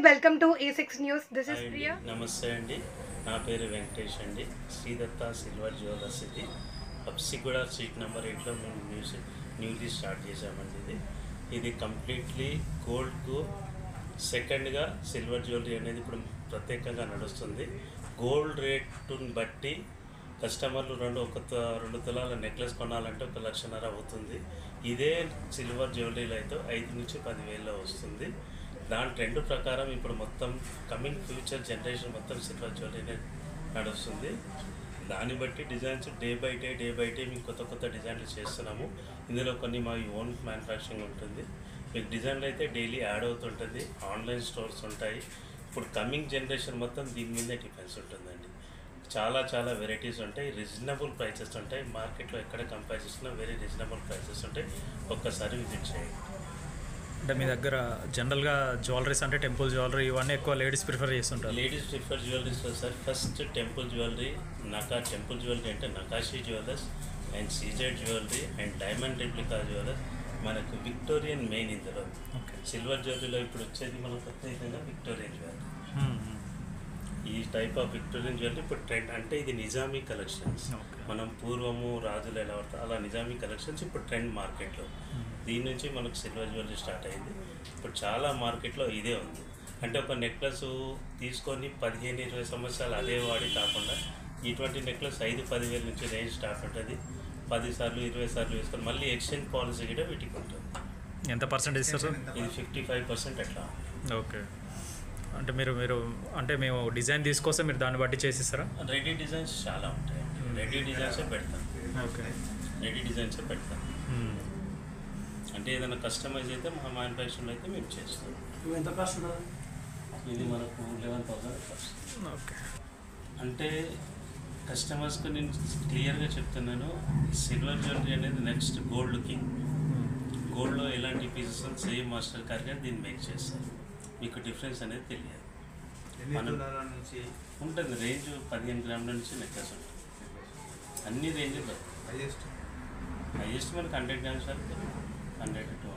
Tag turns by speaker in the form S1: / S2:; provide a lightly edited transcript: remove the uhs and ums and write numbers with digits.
S1: Welcome to A6 news. This is Priya.
S2: నమస్తే అండి, నా పేరు వెంకటేష్ అండి. శ్రీదత్త సిల్వర్ జ్యువెలర్స్ ఇది హబ్సిగూడ స్ట్రీట్ నెంబర్ 8లో మేము న్యూలీ స్టార్ట్ చేసామండి. ఇది కంప్లీట్లీ గోల్డ్కు సెకండ్గా సిల్వర్ జ్యువెలరీ అనేది ఇప్పుడు ప్రత్యేకంగా నడుస్తుంది. గోల్డ్ రేటుని బట్టి కస్టమర్లు రెండు తులాల నెక్లెస్ కొనాలంటే 1,00,000 అవుతుంది. ఇదే సిల్వర్ జ్యువెలరీలో అయితే 5 నుంచి 10,000 వస్తుంది. దాని ట్రెండ్ ప్రకారం ఇప్పుడు మొత్తం కమింగ్ ఫ్యూచర్ జనరేషన్ మొత్తం సిల్వర్ జ్యువెలరీ నడుస్తుంది. దాన్ని బట్టి డిజైన్స్ డే బై డే మేము కొత్త డిజైన్లు చేస్తున్నాము. ఇందులో కొన్ని మా ఓన్ మ్యానుఫ్యాక్చరింగ్ ఉంటుంది. మీకు డిజైన్లు అయితే డైలీ యాడ్ అవుతుంటుంది. ఆన్లైన్ స్టోర్స్ ఉంటాయి. ఇప్పుడు కమింగ్ జనరేషన్ మొత్తం దీని మీదే డిపెండ్స్ ఉంటుందండి. చాలా వెరైటీస్ ఉంటాయి. రీజనబుల్ ప్రైసెస్ ఉంటాయి. మార్కెట్లో ఎక్కడ కంపేర్ చేసుకున్నా వెరీ రీజనబుల్ ప్రైసెస్ ఉంటాయి. ఒక్కసారి విజిట్ చేయండి.
S3: అంటే మీ దగ్గర జనరల్గా జ్యువెలరీస్ అంటే టెంపుల్ జ్యువెలరీ ఇవన్నీ ఎక్కువ లేడీస్ ప్రిఫర్ చేస్తుంటారు.
S2: లేడీస్ ప్రిఫర్ జ్యువెలరీస్లో sir first temple jewellery temple jewellery అంటే Nakashi jewellers and CZ jewellery and diamond replica jewellers మనకు విక్టోరియన్ మెయిన్ ఇందులో. సిల్వర్ జ్యువెలరీలో ఇప్పుడు వచ్చేది మనకు ప్రత్యేకంగా విక్టోరియన్ జ్యువెలరీ. ఈ టైప్ ఆఫ్ విక్టోరియన్ జ్యువెలరీ ఇప్పుడు ట్రెండ్. అంటే ఇది నిజామీ కలెక్షన్స్. మనం పూర్వము రాజులు ఎలా పడతారు అలా నిజామీ కలెక్షన్స్ ఇప్పుడు ట్రెండ్ మార్కెట్లో. దీని నుంచి మనకు సిల్వర్ జ్యువెలరీ స్టార్ట్ అయింది. ఇప్పుడు చాలా మార్కెట్లో ఇదే ఉంది. అంటే ఒక నెక్లెస్ తీసుకొని 15-20 సంవత్సరాలు అదే వాడి కాకుండా ఇటువంటి నెక్లెస్ 5-10 వేల నుంచి రేంజ్ స్టార్ట్ ఉంటుంది. 10 సార్లు 20 సార్లు వేసుకొని మళ్ళీ ఎక్స్చేంజ్ పాలసీ కూడా వీటికి ఉంటుంది.
S3: ఎంత పర్సెంటేజ్ ఇస్తారు సార్?
S2: ఇది 55% అట్లా.
S3: ఓకే, అంటే మీరు అంటే మేము డిజైన్ తీసుకొస్తే మీరు దాన్ని బట్టి చేసిస్తారా?
S2: రెడీ డిజైన్స్ చాలా ఉంటాయి. రెడీ డిజైన్సే పెడతాం.
S3: ఓకే,
S2: రెడీ డిజైన్సే పెడతాం. అంటే ఏదైనా కస్టమైజ్ అయితే మా మ్యానుఫ్యాక్చరింగ్ అయితే మేము చేస్తాం.
S4: ఎంత కాస్ట్ ఉంటుంది?
S2: ఇది మనకు 11,000 కాస్ట్.
S3: ఓకే,
S2: అంటే కస్టమర్స్కి నేను క్లియర్గా చెప్తున్నాను, సిల్వర్ జ్యువెలరీ అనేది నెక్స్ట్ గోల్డ్కి. గోల్డ్లో ఎలాంటి పీసెస్ సేమ్ మాస్టర్ కార్గా దీన్ని మేక్ చేస్తారు. మీకు డిఫరెన్స్ అనేది తెలియదు.
S4: నుంచి
S2: ఉంటుంది రేంజ్ 15 గ్రాముల నుంచి నెక్లెస్ ఉంటుంది. అన్ని రేంజ్లో హైయెస్ట్ మనకు 100 గ్రామ్స్ వరకు 100 to